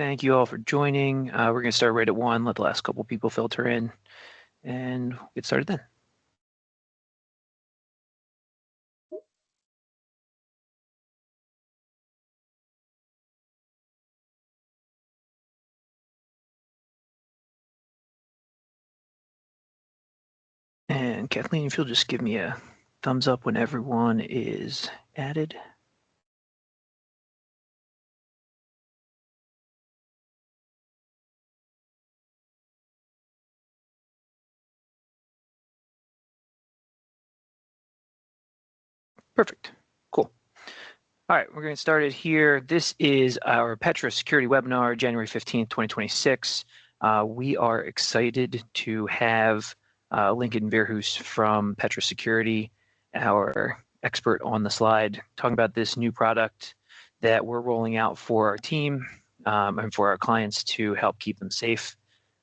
Thank you all for joining. We're going to start right at 1, let the last couple people filter in, and we'll get started then. And Kathleen, if you'll just give me a thumbs up when everyone is added. Perfect. Cool. All right, we're going to get started here. This is our Petra Security webinar, January 15th, 2026. We are excited to have Lincoln Vierhus from Petra Security, our expert on the slide, talking about this new product that we're rolling out for our team and for our clients to help keep them safe.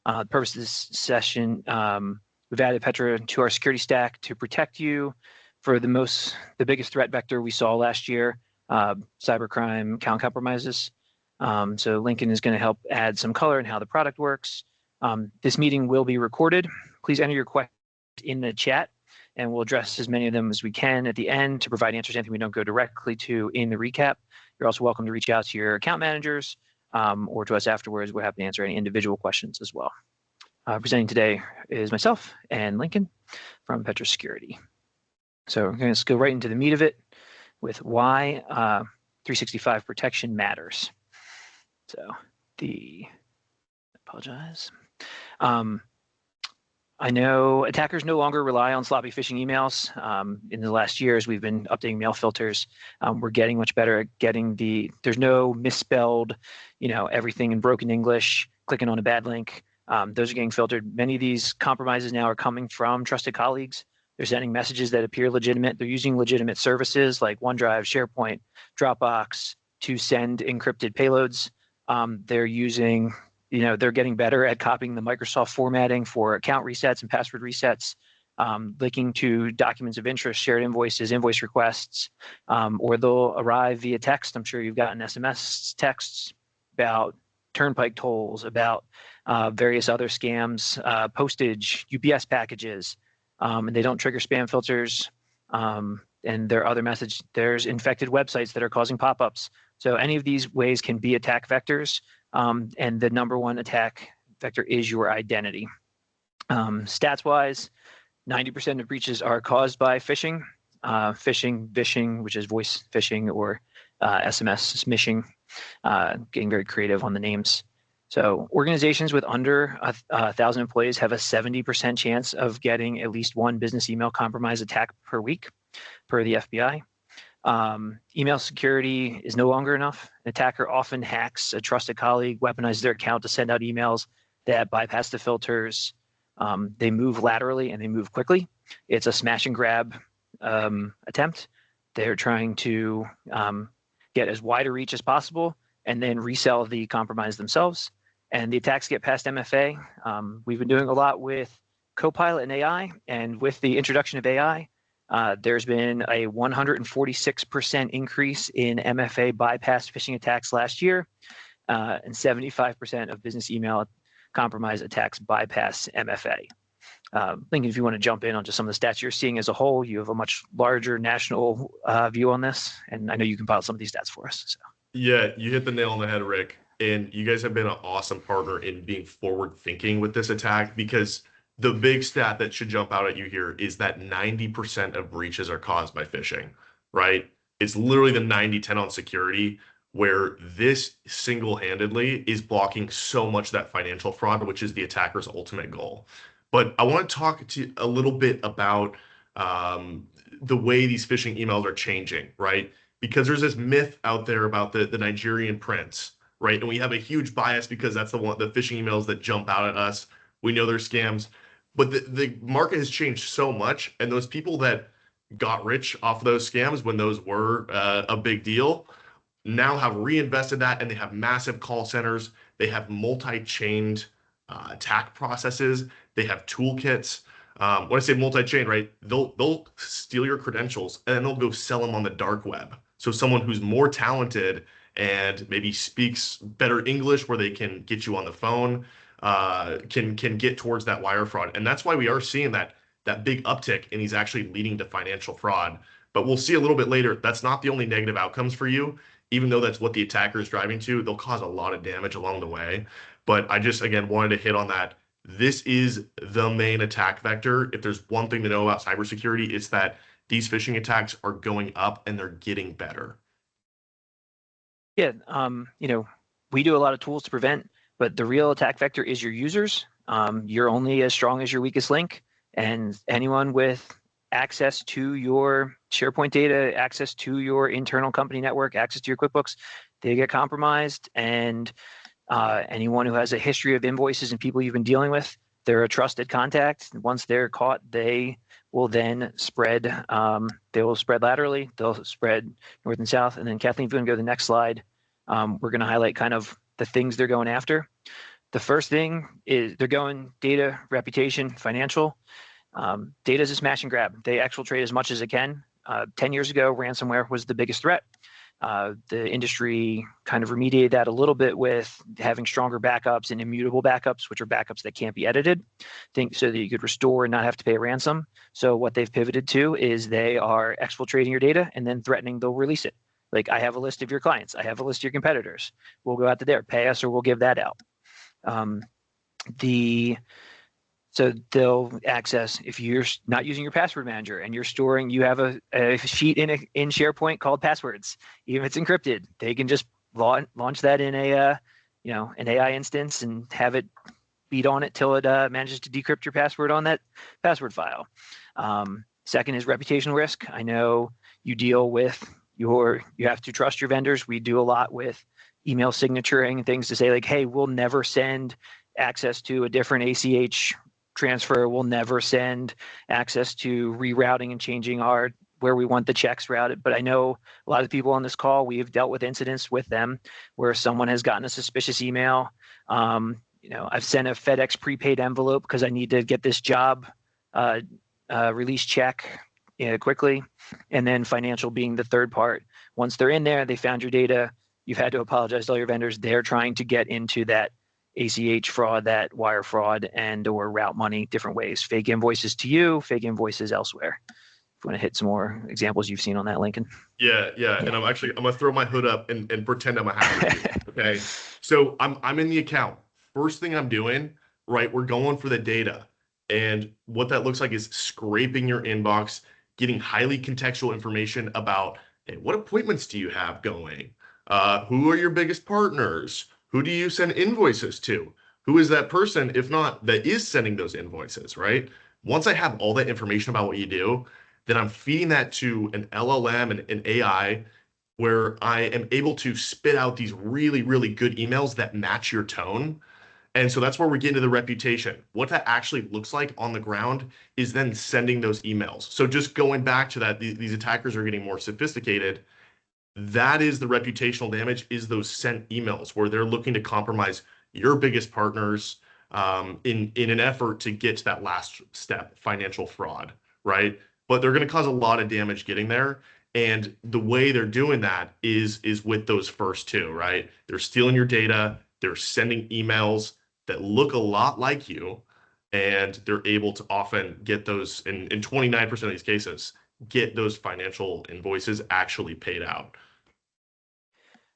The purpose of this session, we've added Petra to our security stack to protect you for the biggest threat vector we saw last year, cybercrime, account compromises. So Lincoln is going to help add some color in how the product works. This meeting will be recorded. Please enter your questions in the chat, and we'll address as many of them as we can at the end to provide answers to anything we don't go directly to in the recap. You're also welcome to reach out to your account managers or to us afterwards. We're happy to answer any individual questions as well. Presenting today is myself and Lincoln from Petra Security. So we're going to go right into the meat of it with why 365 protection matters. So apologize. I know attackers no longer rely on sloppy phishing emails. In the last years, we've been updating mail filters. We're getting much better at getting there's no misspelled, everything in broken English, clicking on a bad link. Those are getting filtered. Many of these compromises now are coming from trusted colleagues. They're sending messages that appear legitimate. They're using legitimate services like OneDrive, SharePoint, Dropbox to send encrypted payloads. They're using, they're getting better at copying the Microsoft formatting for account resets and password resets, linking to documents of interest, shared invoices, invoice requests, or they'll arrive via text. I'm sure you've gotten SMS texts about turnpike tolls, about various other scams, postage, UPS packages. And they don't trigger spam filters, and there are other messages. There's infected websites that are causing pop-ups. So any of these ways can be attack vectors, and the number one attack vector is your identity. Stats-wise, 90% of breaches are caused by phishing, phishing, which is voice phishing, or SMS smishing, getting very creative on the names. So organizations with under 1,000 employees have a 70% chance of getting at least one business email compromise attack per week, per the FBI. Email security is no longer enough. An attacker often hacks a trusted colleague, weaponizes their account to send out emails that bypass the filters. They move laterally and they move quickly. It's a smash and grab attempt. They're trying to get as wide a reach as possible and then resell the compromise themselves. And the attacks get past MFA. We've been doing a lot with Copilot and AI, and with the introduction of AI, there's been a 146% increase in MFA bypass phishing attacks last year, and 75% of business email compromise attacks bypass MFA. Lincoln, if you want to jump in on just some of the stats you're seeing as a whole, you have a much larger national view on this, and I know you compiled some of these stats for us. So. Yeah, you hit the nail on the head, Rick. And you guys have been an awesome partner in being forward thinking with this attack, because the big stat that should jump out at you here is that 90% of breaches are caused by phishing, right? It's literally the 90-10 on security, where this single-handedly is blocking so much that financial fraud, which is the attacker's ultimate goal. But I want to talk to you a little bit about the way these phishing emails are changing, right? Because there's this myth out there about the Nigerian prince, right? And we have a huge bias because that's the phishing emails that jump out at us. We know they're scams, but the market has changed so much, and those people that got rich off those scams when those were a big deal now have reinvested that, and they have massive call centers. They have multi-chained attack processes. They have toolkits. When I say multi-chain, right, they'll steal your credentials and then they'll go sell them on the dark web. So someone who's more talented and maybe speaks better English where they can get you on the phone, can get towards that wire fraud. And that's why we are seeing that big uptick, and he's actually leading to financial fraud. But we'll see a little bit later, that's not the only negative outcomes for you. Even though that's what the attacker is driving to, they'll cause a lot of damage along the way. But I just, again, wanted to hit on that. This is the main attack vector. If there's one thing to know about cybersecurity, it's that these phishing attacks are going up and they're getting better. Yeah, we do a lot of tools to prevent, but the real attack vector is your users. You're only as strong as your weakest link, and anyone with access to your SharePoint data, access to your internal company network, access to your QuickBooks, they get compromised. And anyone who has a history of invoices and people you've been dealing with, they're a trusted contact. Once they're caught, they will then spread. They will spread laterally. They'll spread north and south. And then Kathleen, if you want to go to the next slide, we're going to highlight kind of the things they're going after. The first thing is they're going data, reputation, financial. Data is a smash and grab. They exfiltrate as much as it can. 10 years ago, ransomware was the biggest threat. The industry kind of remediated that a little bit with having stronger backups and immutable backups, which are backups that can't be edited, so that you could restore and not have to pay a ransom. So what they've pivoted to is they are exfiltrating your data and then threatening they'll release it. Like, I have a list of your clients. I have a list of your competitors. We'll go out to there, pay us, or we'll give that out. So they'll access, if you're not using your password manager and you're storing, you have a sheet in SharePoint called passwords, even if it's encrypted, they can just launch that in an AI instance and have it beat on it till it manages to decrypt your password on that password file. Second is reputational risk. I know you deal with you have to trust your vendors. We do a lot with email signaturing and things to say like, hey, we'll never send access to a different ACH transfer. We'll never send access to rerouting and changing where we want the checks routed. But I know a lot of people on this call, we have dealt with incidents with them where someone has gotten a suspicious email. I've sent a FedEx prepaid envelope because I need to get this job release check quickly. And then financial being the third part. Once they're in there, they found your data. You've had to apologize to all your vendors. They're trying to get into that ACH fraud, that wire fraud, and or route money different ways. Fake invoices to you, fake invoices elsewhere. If you want to hit some more examples you've seen on that, Lincoln. Yeah. And I'm gonna throw my hood up and pretend I'm a hacker. Okay. So I'm in the account. First thing I'm doing, right? We're going for the data. And what that looks like is scraping your inbox, getting highly contextual information about, hey, what appointments do you have going? Who are your biggest partners? Who do you send invoices to? Who is that person, if not, that is sending those invoices, right? Once I have all that information about what you do, then I'm feeding that to an LLM and an AI where I am able to spit out these really, really good emails that match your tone. And so that's where we get into the reputation. What that actually looks like on the ground is then sending those emails. So just going back to that, these attackers are getting more sophisticated. That is the reputational damage, is those sent emails where they're looking to compromise your biggest partners in an effort to get to that last step, financial fraud, right? But they're going to cause a lot of damage getting there. And the way they're doing that is with those first two, right? They're stealing your data. They're sending emails that look a lot like you, and they're able to often get those, in 29% of these cases, get those financial invoices actually paid out.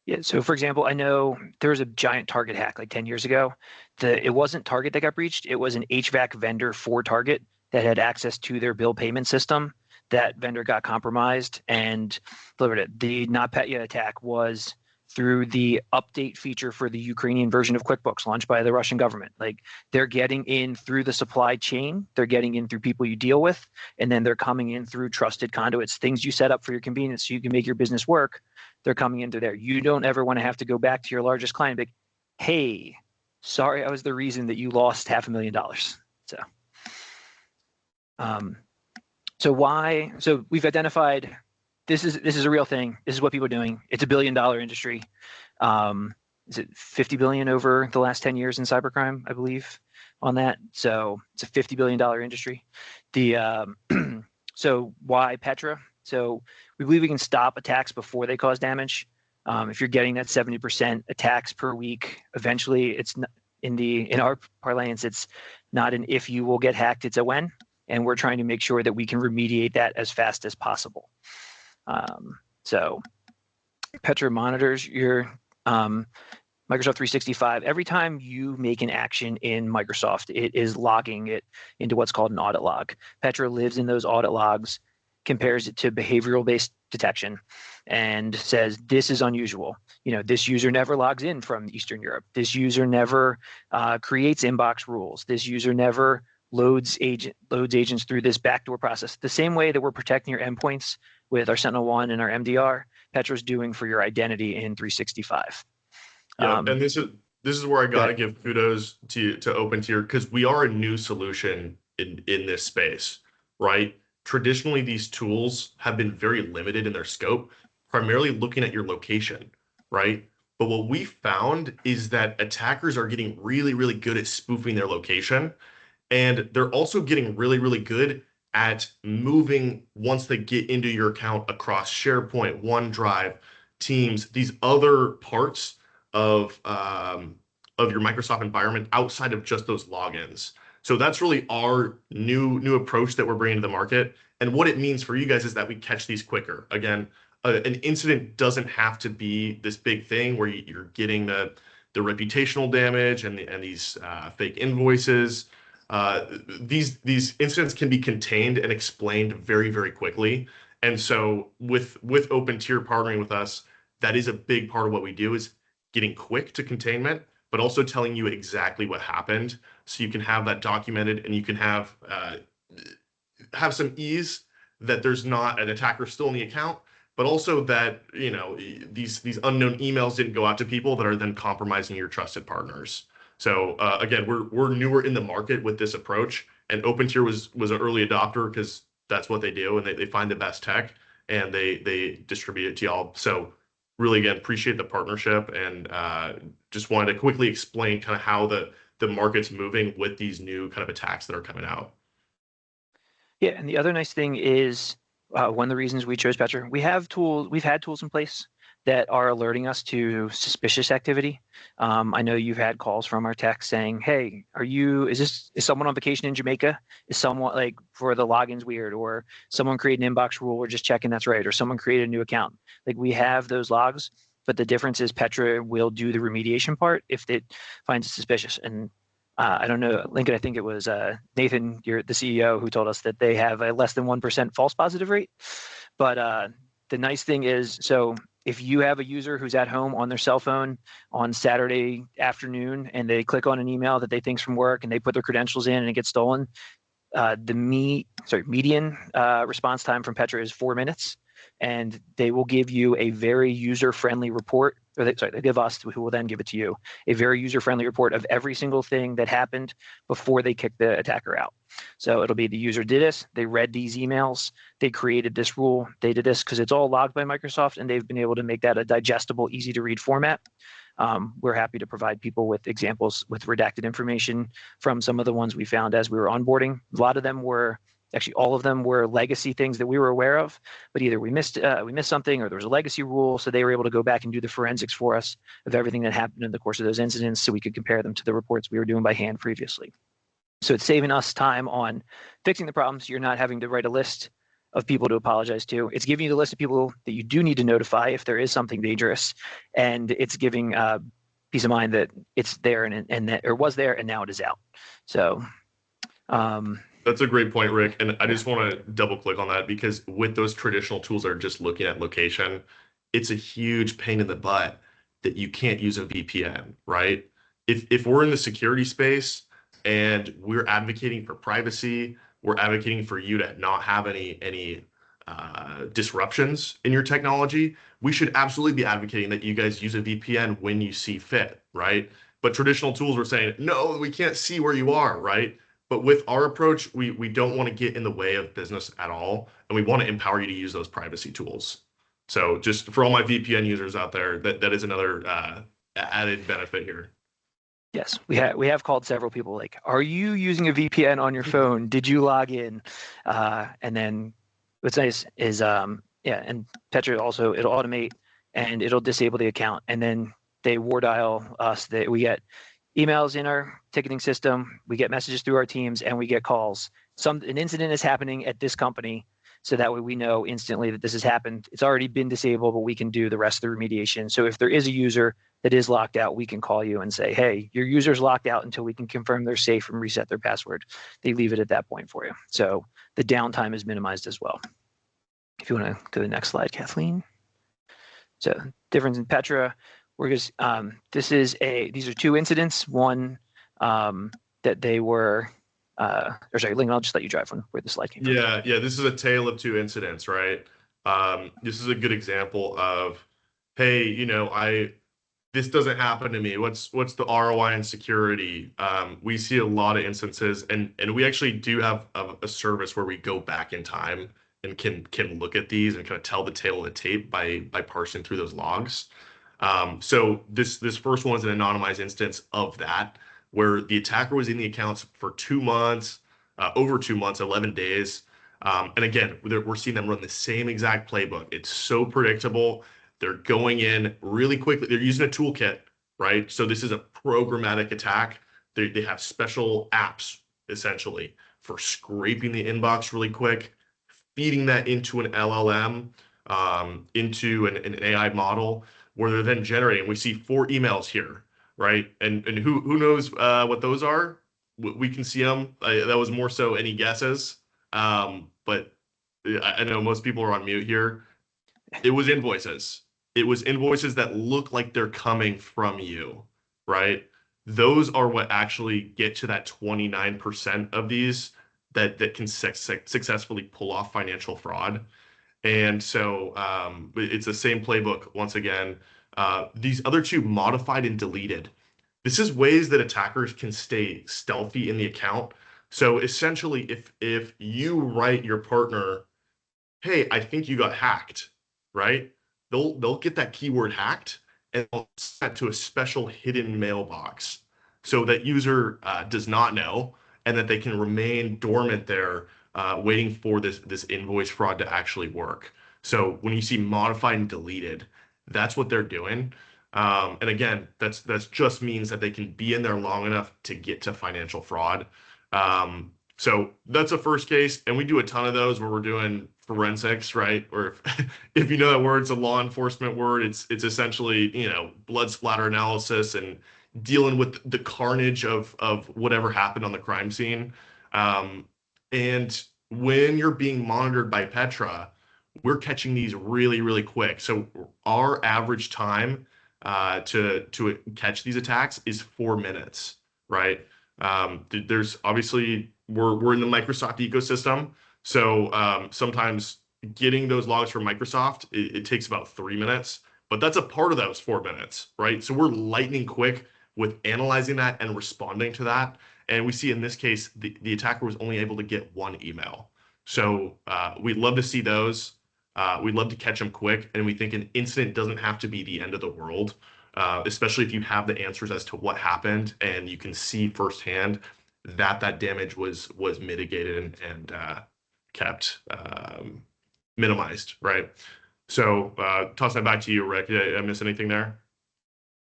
Yeah. So, for example, I know there was a giant Target hack like 10 years ago. It wasn't Target that got breached. It was an HVAC vendor for Target that had access to their bill payment system. That vendor got compromised and delivered it. The NotPetya attack was through the update feature for the Ukrainian version of QuickBooks launched by the Russian government. Like, they're getting in through the supply chain, they're getting in through people you deal with, and then they're coming in through trusted conduits, things you set up for your convenience so you can make your business work. They're coming into there. You don't ever want to have to go back to your largest client and be like, hey, sorry, I was the reason that you lost $500,000. So we've identified this is a real thing. This is what people are doing. It's $1 billion industry. Is it 50 billion over the last 10 years in cybercrime, I believe, on that. So it's a $50 billion industry. So why Petra? So we believe we can stop attacks before they cause damage. If you're getting that 70% attacks per week, eventually it's not, in our parlance, it's not an if you will get hacked, it's a when. And we're trying to make sure that we can remediate that as fast as possible. So Petra monitors your Microsoft 365. Every time you make an action in Microsoft, it is logging it into what's called an audit log. Petra lives in those audit logs, compares it to behavioral-based detection, and says, this is unusual. This user never logs in from Eastern Europe. This user never creates inbox rules. This user never loads agents through this backdoor process. The same way that we're protecting your endpoints with our Sentinel-1 and our MDR, Petra's doing for your identity in 365. Yeah, and this is where I gotta give kudos to OpenTier, because we are a new solution in this space, right? Traditionally, these tools have been very limited in their scope, primarily looking at your location, right? But what we found is that attackers are getting really, really good at spoofing their location, and they're also getting really, really good at moving once they get into your account across SharePoint, OneDrive, Teams, these other parts of your Microsoft environment outside of just those logins. So that's really our new approach that we're bringing to the market. And what it means for you guys is that we catch these quicker. Again, an incident doesn't have to be this big thing where you're getting the reputational damage and these fake invoices. These incidents can be contained and explained very, very quickly. And so with OpenTier partnering with us, that is a big part of what we do, is getting quick to containment, but also telling you exactly what happened, so you can have that documented, and you can have some ease that there's not an attacker still in the account, but also that these unknown emails didn't go out to people that are then compromising your trusted partners. So again, we're newer in the market with this approach, and OpenTier was an early adopter because that's what they do, and they find the best tech and they distribute it to y'all. So really, again, appreciate the partnership, and just wanted to quickly explain kind of how the market's moving with these new kind of attacks that are coming out. Yeah, and the other nice thing is one of the reasons we chose Petra, we've had tools in place that are alerting us to suspicious activity. I know you've had calls from our tech saying, hey, is someone on vacation in Jamaica? Is someone, like, for the logins weird, or someone created an inbox rule, we're just checking that's right, or someone created a new account. Like, we have those logs, but the difference is Petra will do the remediation part if it finds it suspicious. And I don't know, Lincoln, I think it was Nathan, you're the CEO, who told us that they have a less than 1% false positive rate. But the nice thing is, so if you have a user who's at home on their cell phone on Saturday afternoon and they click on an email that they think's from work and they put their credentials in and it gets stolen, the median response time from Petra is 4 minutes, and they will give you a very user-friendly report. They give us, who will then give it to you, a very user-friendly report of every single thing that happened before they kick the attacker out. So it'll be, the user did this, they read these emails, they created this rule, they did this, because it's all logged by Microsoft, and they've been able to make that a digestible, easy to read format. We're happy to provide people with examples with redacted information from some of the ones we found as we were onboarding. A lot of them were, actually all of them were legacy things that we were aware of, but either we missed something, or there was a legacy rule, so they were able to go back and do the forensics for us of everything that happened in the course of those incidents, so we could compare them to the reports we were doing by hand previously. So it's saving us time on fixing the problems. You're not having to write a list of people to apologize to. It's giving you the list of people that you do need to notify if there is something dangerous, and it's giving peace of mind that it's there and that, or was there, and now it is out. So that's a great point, Rick. And I just want to double click on that, because with those traditional tools that are just looking at location, it's a huge pain in the butt that you can't use a VPN, right? If we're in the security space and we're advocating for privacy, we're advocating for you to not have any disruptions in your technology, we should absolutely be advocating that you guys use a VPN when you see fit, right? But traditional tools are saying, no, we can't see where you are, right? But with our approach, we don't want to get in the way of business at all, and we want to empower you to use those privacy tools. So just for all my VPN users out there, that is another added benefit here. Yes, we have called several people, like, are you using a VPN on your phone? Did you log in? And then what's nice is, and Petra also, it'll automate and it'll disable the account. And then they war dial us. We get emails in our ticketing system, we get messages through our teams, and we get calls. An incident is happening at this company, so that way we know instantly that this has happened. It's already been disabled, but we can do the rest of the remediation. So if there is a user that is locked out, we can call you and say, hey, your user's locked out until we can confirm they're safe and reset their password. They leave it at that point for you. So the downtime is minimized as well. If you want to go to the next slide, Kathleen. So difference in Petra. These are two incidents. One that they were, or sorry, Lincoln, I'll just let you drive from where the slide came from. Yeah, this is a tale of two incidents, right? This is a good example of, hey, this doesn't happen to me. What's the ROI in security? We see a lot of instances, and we actually do have a service where we go back in time and can look at these and kind of tell the tale of the tape by parsing through those logs. So this first one is an anonymized instance of that, where the attacker was in the accounts for 2 months, over 2 months, 11 days. And again, we're seeing them run the same exact playbook. It's so predictable. They're going in really quickly. They're using a toolkit, right? So this is a programmatic attack. They have special apps, essentially, for scraping the inbox really quick, feeding that into an LLM, into an AI model, where they're then generating. We see 4 emails here, right? And who knows what those are? We can see them. That was more so any guesses. But I know most people are on mute here. It was invoices. It was invoices that look like they're coming from you, right? Those are what actually get to that 29% of these that can successfully pull off financial fraud. And so it's the same playbook once again. These other two, modified and deleted. This is ways that attackers can stay stealthy in the account. So essentially, if you write your partner, hey, I think you got hacked, right? They'll get that keyword hacked and they'll send that to a special hidden mailbox so that user does not know, and that they can remain dormant there, waiting for this invoice fraud to actually work. So when you see modified and deleted, that's what they're doing. And again, that's just means that they can be in there long enough to get to financial fraud. So that's a first case, and we do a ton of those where we're doing forensics, right? Or if you know that word, it's a law enforcement word. It's essentially, blood splatter analysis and dealing with the carnage of whatever happened on the crime scene. And when you're being monitored by Petra, we're catching these really, really quick. So our average time to catch these attacks is 4 minutes, right? There's obviously we're in the Microsoft ecosystem, so sometimes getting those logs from Microsoft it takes about 3 minutes, but that's a part of those 4 minutes, right? So we're lightning quick with analyzing that and responding to that. And we see in this case the attacker was only able to get 1 email. So we'd love to see those. We'd love to catch them quick, and we think an incident doesn't have to be the end of the world, especially if you have the answers as to what happened and you can see firsthand that damage was mitigated and kept minimized, right? So toss that back to you, Rick. Did I miss anything there?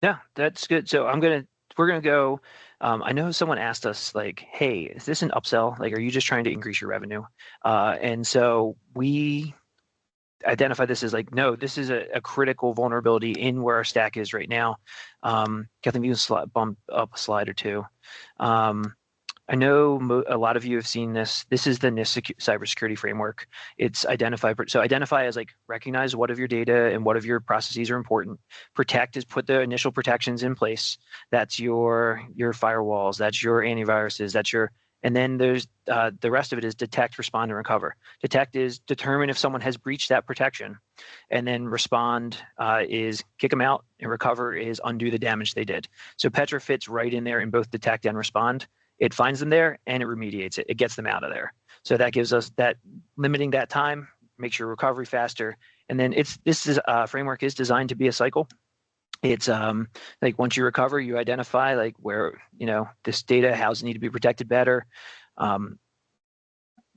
Yeah, that's good. So we're gonna go. I know someone asked us like, hey, is this an upsell? Like, are you just trying to increase your revenue? And so we identify this as like, no, this is a critical vulnerability in where our stack is right now. Kathleen, you can bump up a slide or two. I know a lot of you have seen this. This is the NIST cybersecurity framework. It's identify as like recognize what of your data and what of your processes are important. Protect is put the initial protections in place. That's your firewalls. That's your antiviruses. And then there's the rest of it is detect, respond, and recover. Detect is determine if someone has breached that protection, and then respond is kick them out, and recover is undo the damage they did. So Petra fits right in there in both detect and respond. It finds them there and it remediates it. It gets them out of there. So that gives us that limiting that time, makes your recovery faster. And then this framework is designed to be a cycle. It's like once you recover, you identify like where this data, how does it need to be protected better.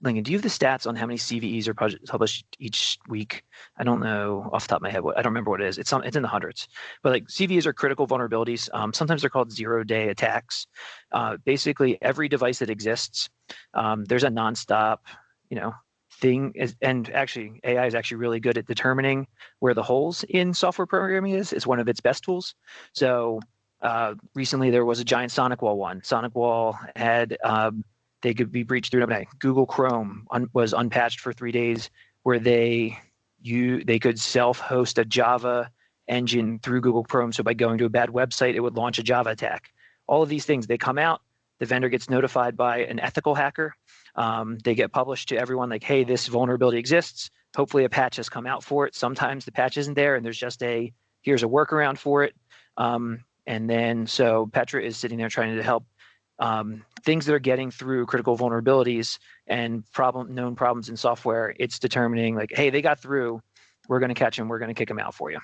Lincoln, do you have the stats on how many CVEs are published each week? I don't know off the top of my head. I don't remember what it is. It's in the hundreds. But like CVEs are critical vulnerabilities. Sometimes they're called zero-day attacks. Basically, every device that exists, there's a nonstop, thing. And actually, AI is actually really good at determining where the holes in software programming is. It's one of its best tools. So recently, there was a giant SonicWall one. SonicWall had they could be breached through Google Chrome was unpatched for 3 days, where they could self-host a Java engine through Google Chrome. So by going to a bad website, it would launch a Java attack. All of these things, they come out. The vendor gets notified by an ethical hacker. They get published to everyone like, hey, this vulnerability exists. Hopefully a patch has come out for it. Sometimes the patch isn't there, and there's just here's a workaround for it. And then so Petra is sitting there trying to help things that are getting through critical vulnerabilities and known problems in software. It's determining like, hey, they got through. We're going to catch them. We're going to kick them out for you.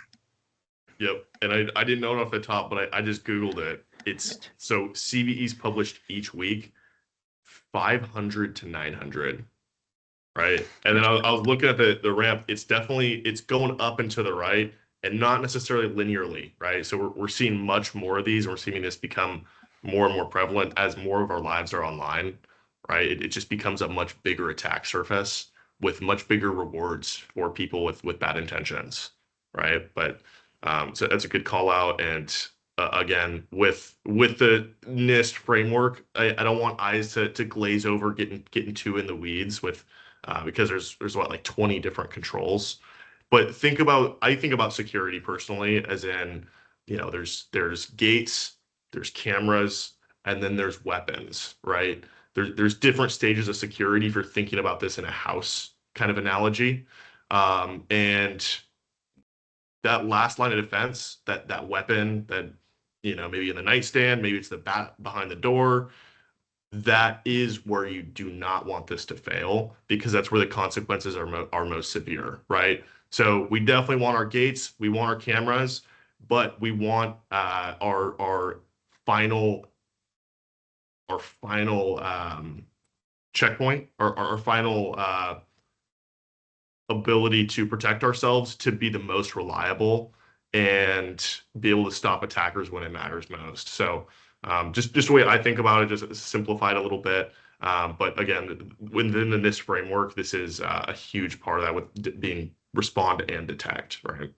Yep. And I didn't know it off the top, but I just Googled it. It's so CVEs published each week, 500 to 900. Right. And then I was looking at the ramp. It's going up and to the right and not necessarily linearly. Right. So we're seeing much more of these, and we're seeing this become more and more prevalent as more of our lives are online, right? It just becomes a much bigger attack surface with much bigger rewards for people with bad intentions, right? But so that's a good call out. And again, with the NIST framework, I don't want eyes to glaze over getting too in the weeds with because there's what, like 20 different controls. But I think about security personally as in, there's gates, there's cameras, and then there's weapons, right? There's different stages of security if you're thinking about this in a house kind of analogy. And that last line of defense, that weapon that, maybe in the nightstand, maybe it's the bat behind the door, that is where you do not want this to fail, because that's where the consequences are most severe, right? So we definitely want our gates, we want our cameras, but we want our final checkpoint, or our final ability to protect ourselves to be the most reliable and be able to stop attackers when it matters most. So just the way I think about it, just simplified a little bit. But again, within the NIST framework, this is a huge part of that, with being respond and detect, right?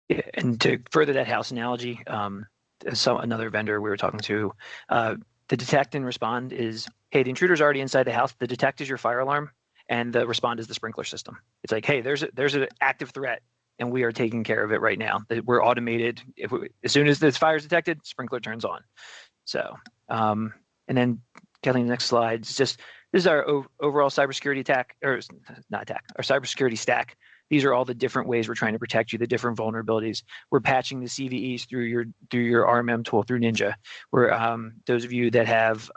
Yeah, and to further that house analogy, another vendor we were talking to, the detect and respond is, hey, the intruder's already inside the house. The detect is your fire alarm, and the respond is the sprinkler system. It's like, hey, there's an active threat, and we are taking care of it right now. We're automated. As soon as this fire is detected, sprinkler turns on. So, and then Kathleen, the next slide is this is our overall cybersecurity attack, or not attack, our cybersecurity stack. These are all the different ways we're trying to protect you, the different vulnerabilities. We're patching the CVEs through your RMM tool, through Ninja. We're those of you that have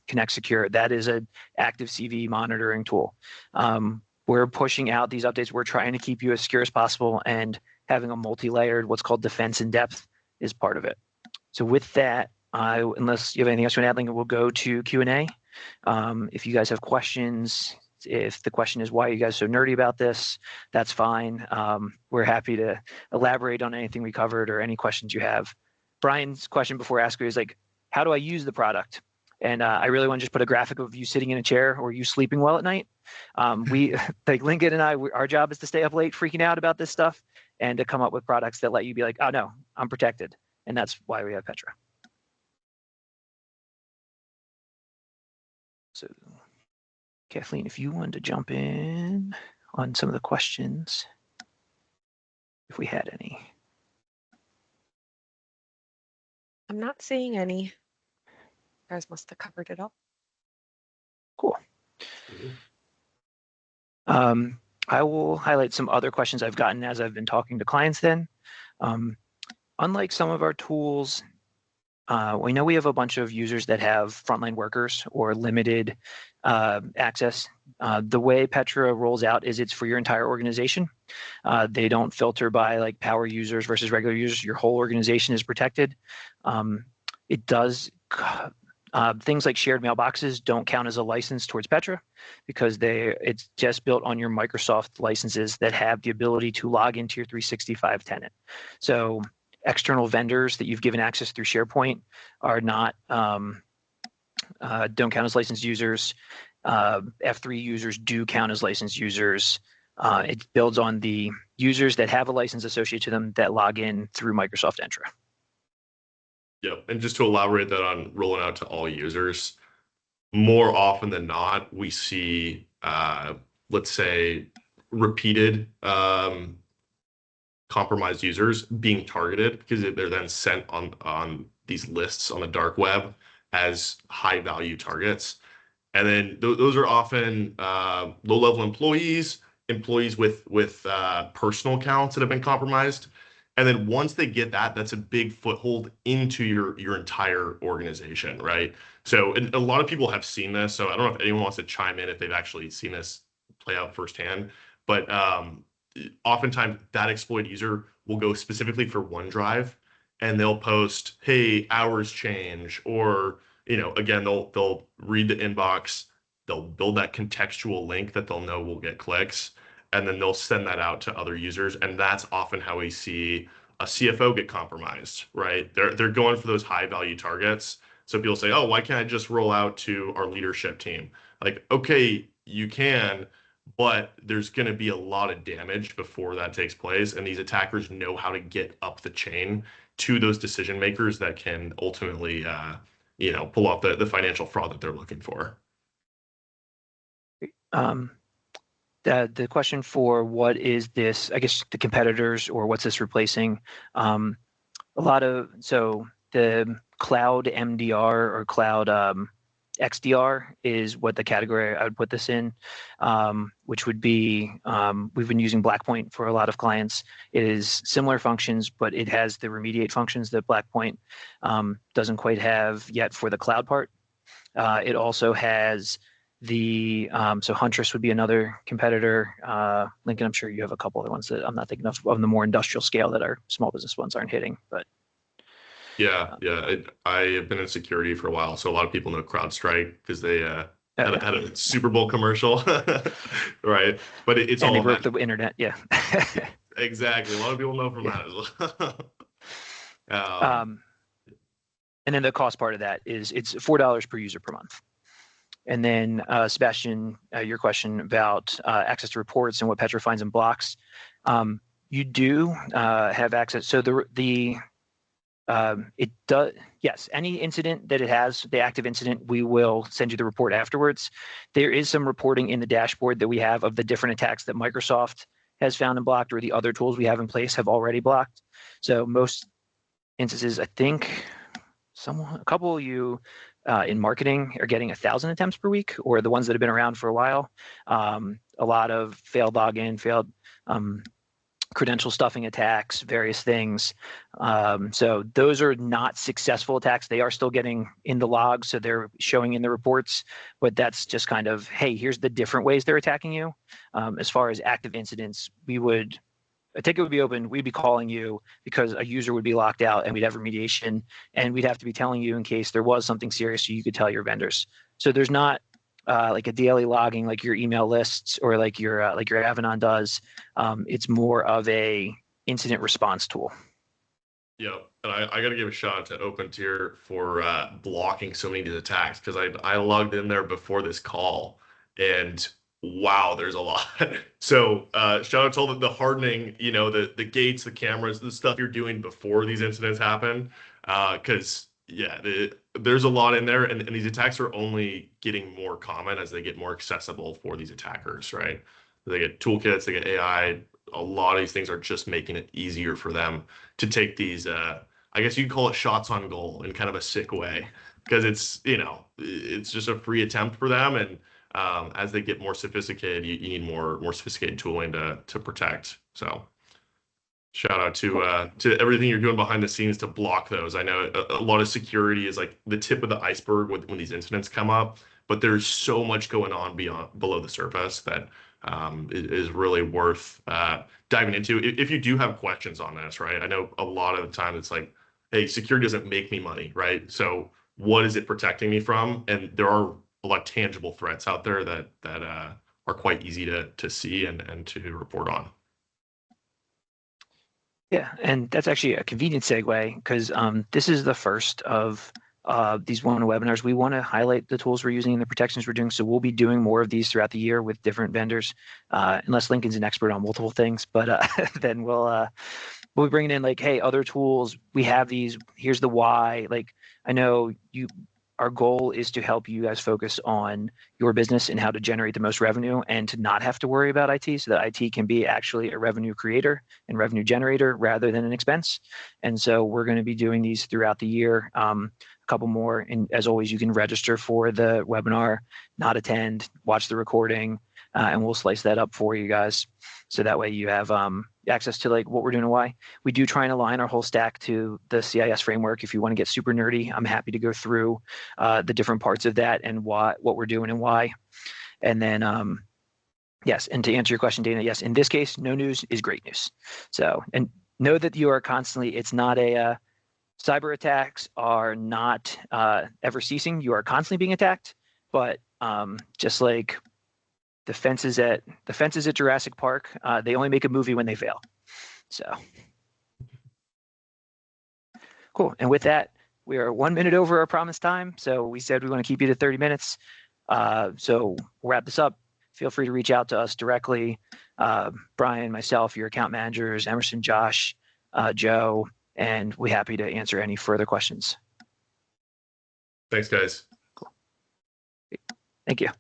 Connect Secure, that is an active CVE monitoring tool. We're pushing out these updates. We're trying to keep you as secure as possible, and having a multi-layered, what's called defense in depth, is part of it. So with that, unless you have anything else you want to add, Lincoln, we'll go to Q&A. If you guys have questions, if the question is why are you guys so nerdy about this, that's fine. We're happy to elaborate on anything we covered or any questions you have. Brian's question before asking is like, how do I use the product? And I really want to just put a graphic of you sitting in a chair or you sleeping well at night. We, like Lincoln and I, our job is to stay up late freaking out about this stuff and to come up with products that let you be like, oh no, I'm protected. And that's why we have Petra. So Kathleen, if you wanted to jump in on some of the questions, if we had any. I'm not seeing any. You guys must have covered it up. Cool. I will highlight some other questions I've gotten as I've been talking to clients then. Unlike some of our tools, we know we have a bunch of users that have frontline workers or limited access. The way Petra rolls out is it's for your entire organization. They don't filter by like power users versus regular users. Your whole organization is protected. It does Things like shared mailboxes don't count as a license towards Petra because it's just built on your Microsoft licenses that have the ability to log into your 365 tenant. So external vendors that you've given access through SharePoint are not don't count as licensed users. F3 users do count as licensed users. It builds on the users that have a license associated to them that log in through Microsoft Entra. Yep. And just to elaborate that on rolling out to all users, more often than not, we see, let's say, repeated compromised users being targeted because they're then sent on these lists on the dark web as high value targets. And then those are often low-level employees with personal accounts that have been compromised. And then once they get that, that's a big foothold into your entire organization, right? So and a lot of people have seen this. So I don't know if anyone wants to chime in if they've actually seen this play out firsthand. But oftentimes that exploit user will go specifically for OneDrive, and they'll post, "Hey, hours change," or again, they'll read the inbox, they'll build that contextual link that they'll know will get clicks, and then they'll send that out to other users. And that's often how we see a CFO get compromised, right? They're going for those high value targets. So people say, "Oh, why can't I just roll out to our leadership team?" Like, okay, you can, but there's going to be a lot of damage before that takes place. And these attackers know how to get up the chain to those decision makers that can ultimately, pull off the financial fraud that they're looking for. The question for what is this, I guess the competitors or what's this replacing? So the cloud MDR or cloud XDR is what the category I would put this in, which would be, we've been using Blackpoint for a lot of clients. It is similar functions, but it has the remediate functions that Blackpoint doesn't quite have yet for the cloud part. It also has so Huntress would be another competitor. Lincoln, I'm sure you have a couple other ones that I'm not thinking of on the more industrial scale that our small business ones aren't hitting, but. Yeah. I have been in security for a while, so a lot of people know CrowdStrike because they had a Super Bowl commercial, right? But it's all they broke the internet, yeah. Exactly. A lot of people know from that as well. And then the cost part of that is it's $4 per user per month. And then Sebastian, your question about access to reports and what Petra finds and blocks. You do have access. So it does, yes, any incident that it has, the active incident, we will send you the report afterwards. There is some reporting in the dashboard that we have of the different attacks that Microsoft has found and blocked, or the other tools we have in place have already blocked. So most instances, I think a couple of you in marketing are getting 1,000 attempts per week, or the ones that have been around for a while. A lot of failed login, failed credential stuffing attacks, various things. So those are not successful attacks. They are still getting in the logs, so they're showing in the reports, but that's just kind of, hey, here's the different ways they're attacking you. As far as active incidents, a ticket would be open, we'd be calling you because a user would be locked out, and we'd have remediation, and we'd have to be telling you in case there was something serious so you could tell your vendors. So there's not like a daily logging like your email lists or like your Avanan does. It's more of a incident response tool. Yeah, and I got to give a shout out to OpenTier for blocking so many of these attacks, because I logged in there before this call, and wow, there's a lot. So shout out to all the hardening, the gates, the cameras, the stuff you're doing before these incidents happen, because there's a lot in there, and these attacks are only getting more common as they get more accessible for these attackers, right? They get toolkits, they get AI. A lot of these things are just making it easier for them to take these, I guess you'd call it shots on goal in kind of a sick way, because it's just a free attempt for them. And as they get more sophisticated, you need more sophisticated tooling to protect. So shout out to everything you're doing behind the scenes to block those. I know a lot of security is like the tip of the iceberg when these incidents come up, but there's so much going on below the surface that is really worth diving into. If you do have questions on this, right? I know a lot of the time it's like, hey, security doesn't make me money, right? So what is it protecting me from? And there are a lot of tangible threats out there that are quite easy to see and to report on. Yeah, and that's actually a convenient segue because this is the first of these one webinars. We want to highlight the tools we're using and the protections we're doing. So we'll be doing more of these throughout the year with different vendors, unless Lincoln's an expert on multiple things. But then we'll be bringing in like, hey, other tools. We have these. Here's the why. Like, I know you. Our goal is to help you guys focus on your business and how to generate the most revenue and to not have to worry about IT, so that IT can be actually a revenue creator and revenue generator rather than an expense. And so we're going to be doing these throughout the year. A couple more. And as always, you can register for the webinar, not attend, watch the recording, and we'll slice that up for you guys. So that way you have access to like what we're doing and why. We do try and align our whole stack to the CIS framework. If you want to get super nerdy, I'm happy to go through the different parts of that and what we're doing and why. And then, yes, and to answer your question, Dana, yes, in this case, no news is great news. So, and know that you are constantly, it's not a, cyber attacks are not ever ceasing. You are constantly being attacked, but just like the fences at Jurassic Park, they only make a movie when they fail. So cool. And with that, we are 1 minute over our promised time. So we said we want to keep you to 30 minutes. So we'll wrap this up. Feel free to reach out to us directly. Brian, myself, your account managers, Emerson, Josh, Joe, and we're happy to answer any further questions. Thanks, guys. Cool. Thank you.